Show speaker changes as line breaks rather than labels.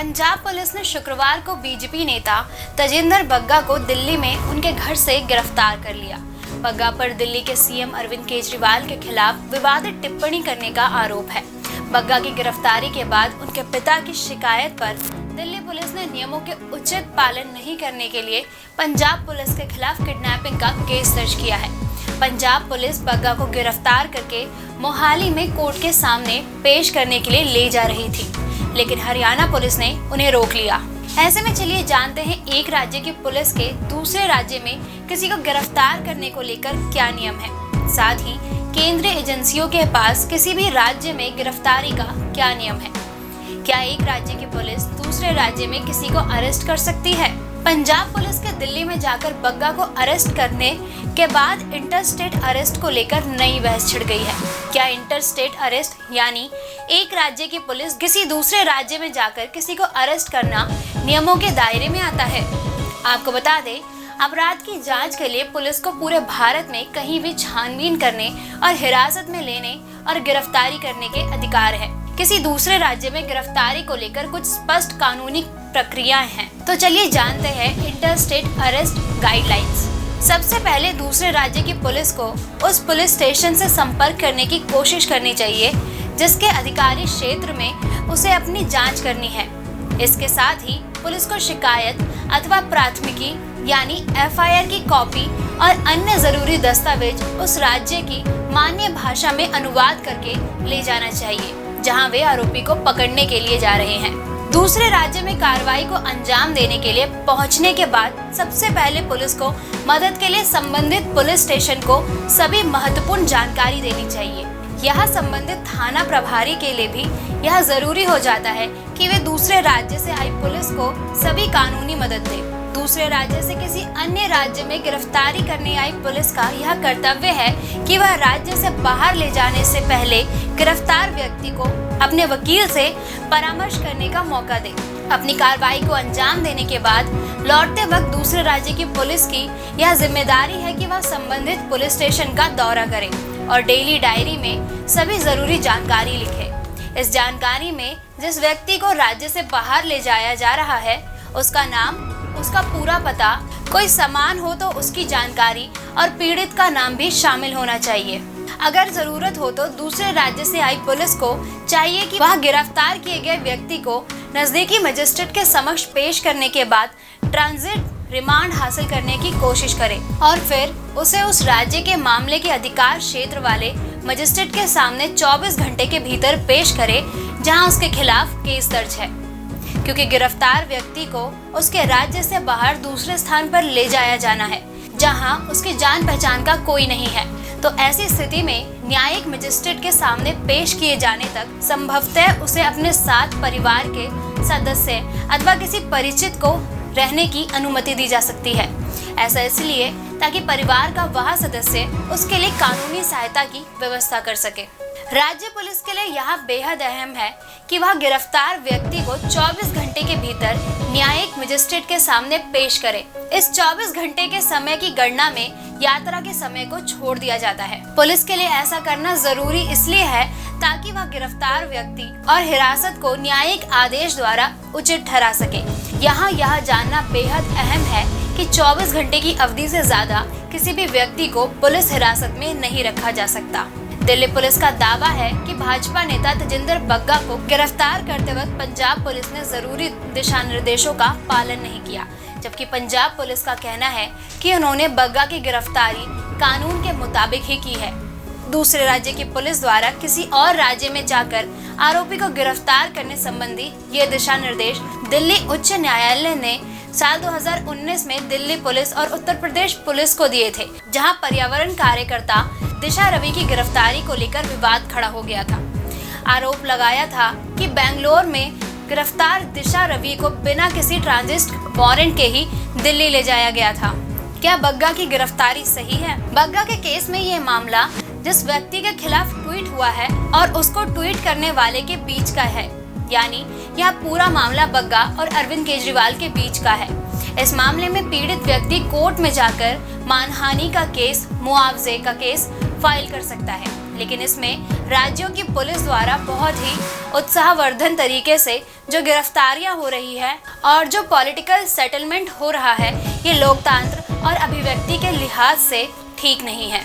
Punjab police ने शुक्रवार को बीजेपी नेता तजिंदर बग्गा को दिल्ली में उनके घर से गिरफ्तार कर लिया। बग्गा पर दिल्ली के सीएम अरविंद केजरीवाल के खिलाफ विवादित टिप्पणी करने का आरोप है। बग्गा की गिरफ्तारी के बाद उनके पिता की शिकायत पर दिल्ली पुलिस ने नियमों के उचित पालन नहीं करने के लिए पंजाब पुलिस के खिलाफ किडनैपिंग का केस दर्ज किया है। पंजाब पुलिस बग्गा को गिरफ्तार करके मोहाली में कोर्ट के सामने पेश करने के लिए ले जा रही थी, लेकिन हरियाणा पुलिस ने उन्हें रोक लिया। ऐसे में चलिए जानते हैं एक राज्य की पुलिस के दूसरे राज्य में किसी को गिरफ्तार करने को लेकर क्या नियम है। साथ ही केंद्रीय एजेंसियों के पास किसी भी राज्य में गिरफ्तारी का क्या नियम है। क्या एक राज्य की पुलिस दूसरे राज्य में किसी को अरेस्ट कर सकती है? पंजाब पुलिस के दिल्ली में जाकर बग्गा को अरेस्ट करने के बाद इंटरस्टेट अरेस्ट को लेकर नई बहस छिड़ गई है। क्या इंटरस्टेट अरेस्ट यानी एक राज्य की पुलिस किसी दूसरे राज्य में जाकर किसी को अरेस्ट करना नियमों के दायरे में आता है? आपको बता दें, अपराध की जांच के लिए पुलिस को पूरे भारत में कहीं भी छानबीन करने और हिरासत में लेने और गिरफ्तारी करने के अधिकार है। किसी दूसरे राज्य में गिरफ्तारी को लेकर कुछ स्पष्ट कानूनी प्रक्रियाएं हैं। तो चलिए जानते हैं इंटरस्टेट अरेस्ट गाइडलाइंस। सबसे पहले दूसरे राज्य की पुलिस को उस पुलिस स्टेशन से संपर्क करने की कोशिश करनी चाहिए जिसके अधिकारी क्षेत्र में उसे अपनी जांच करनी है। इसके साथ ही पुलिस को शिकायत अथवा प्राथमिकी यानी एफआईआर की कॉपी और अन्य जरूरी दस्तावेज उस राज्य की मान्य भाषा में अनुवाद करके ले जाना चाहिए जहां वे आरोपी को पकड़ने के लिए जा रहे हैं। दूसरे राज्य में कार्रवाई को अंजाम देने के लिए पहुंचने के बाद सबसे पहले पुलिस को मदद के लिए संबंधित पुलिस स्टेशन को सभी महत्वपूर्ण जानकारी देनी चाहिए। यह संबंधित थाना प्रभारी के लिए भी यह जरूरी हो जाता है कि वे दूसरे राज्य से आई पुलिस को सभी कानूनी मदद दे। दूसरे राज्य से किसी अन्य राज्य में गिरफ्तारी करने आई पुलिस का यह कर्तव्य है कि वह राज्य से बाहर ले जाने से पहले गिरफ्तार व्यक्ति को अपने वकील से परामर्श करने का मौका दे। अपनी कार्रवाई को अंजाम देने के बाद लौटते वक्त दूसरे राज्य की पुलिस की यह जिम्मेदारी है कि वह संबंधित पुलिस स्टेशन का दौरा करे और डेली डायरी में सभी जरूरी जानकारी लिखे। इस जानकारी में जिस व्यक्ति को राज्य से बाहर ले जाया जा रहा है उसका नाम, उसका पूरा पता, कोई सामान हो तो उसकी जानकारी और पीड़ित का नाम भी शामिल होना चाहिए। अगर जरूरत हो तो दूसरे राज्य से आई पुलिस को चाहिए कि वह गिरफ्तार किए गए व्यक्ति को नजदीकी मजिस्ट्रेट के समक्ष पेश करने के बाद ट्रांजिट रिमांड हासिल करने की कोशिश करे और फिर उसे उस राज्य के मामले के अधिकार क्षेत्र वाले मजिस्ट्रेट के सामने 24 घंटे के भीतर पेश करे जहां उसके खिलाफ केस दर्ज है, क्योंकि गिरफ्तार व्यक्ति को उसके राज्य से बाहर दूसरे स्थान पर ले जाया जाना है जहां उसकी जान पहचान का कोई नहीं है। तो ऐसी स्थिति में न्यायिक मजिस्ट्रेट के सामने पेश किए जाने तक संभवतः उसे अपने साथ परिवार के सदस्य अथवा किसी परिचित को रहने की अनुमति दी जा सकती है। ऐसा इसलिए ताकि परिवार का वह सदस्य उसके लिए कानूनी सहायता की व्यवस्था कर सके। राज्य पुलिस के लिए यह बेहद अहम है कि वह गिरफ्तार व्यक्ति को 24 घंटे के भीतर न्यायिक मजिस्ट्रेट के सामने पेश करे। इस 24 घंटे के समय की गणना में यात्रा के समय को छोड़ दिया जाता है। पुलिस के लिए ऐसा करना जरूरी इसलिए है ताकि वह गिरफ्तार व्यक्ति और हिरासत को न्यायिक आदेश द्वारा उचित ठहरा सके। यहाँ यह जानना बेहद अहम है कि 24 घंटे की अवधि से ज्यादा किसी भी व्यक्ति को पुलिस हिरासत में नहीं रखा जा सकता। दिल्ली पुलिस का दावा है कि भाजपा नेता तजिंदर बग्गा को गिरफ्तार करते वक्त पंजाब पुलिस ने जरूरी दिशा निर्देशों का पालन नहीं किया, जबकि पंजाब पुलिस का कहना है कि उन्होंने बग्गा की गिरफ्तारी कानून के मुताबिक ही की है। दूसरे राज्य की पुलिस द्वारा किसी और राज्य में जाकर आरोपी को गिरफ्तार करने संबंधी ये दिशा निर्देश दिल्ली उच्च न्यायालय ने साल 2019 में दिल्ली पुलिस और उत्तर प्रदेश पुलिस को दिए थे, जहां पर्यावरण कार्यकर्ता दिशा रवि की गिरफ्तारी को लेकर विवाद खड़ा हो गया था। आरोप लगाया था कि बेंगलोर में गिरफ्तार दिशा रवि को बिना किसी ट्रांजिट वारंट के ही दिल्ली ले जाया गया था। क्या बग्गा की गिरफ्तारी सही है? बग्गा के केस में ये मामला जिस व्यक्ति के खिलाफ ट्वीट हुआ है और उसको ट्वीट करने वाले के बीच का है, यानी यह पूरा मामला बग्गा और अरविंद केजरीवाल के बीच का है। इस मामले में पीड़ित व्यक्ति कोर्ट में जाकर मानहानि का केस, मुआवजे का केस फाइल कर सकता है। लेकिन इसमें राज्यों की पुलिस द्वारा बहुत ही उत्साहवर्धन तरीके से जो गिरफ्तारियां हो रही है और जो पॉलिटिकल सेटलमेंट हो रहा है, ये लोकतंत्र और अभिव्यक्ति के लिहाज से ठीक नहीं है।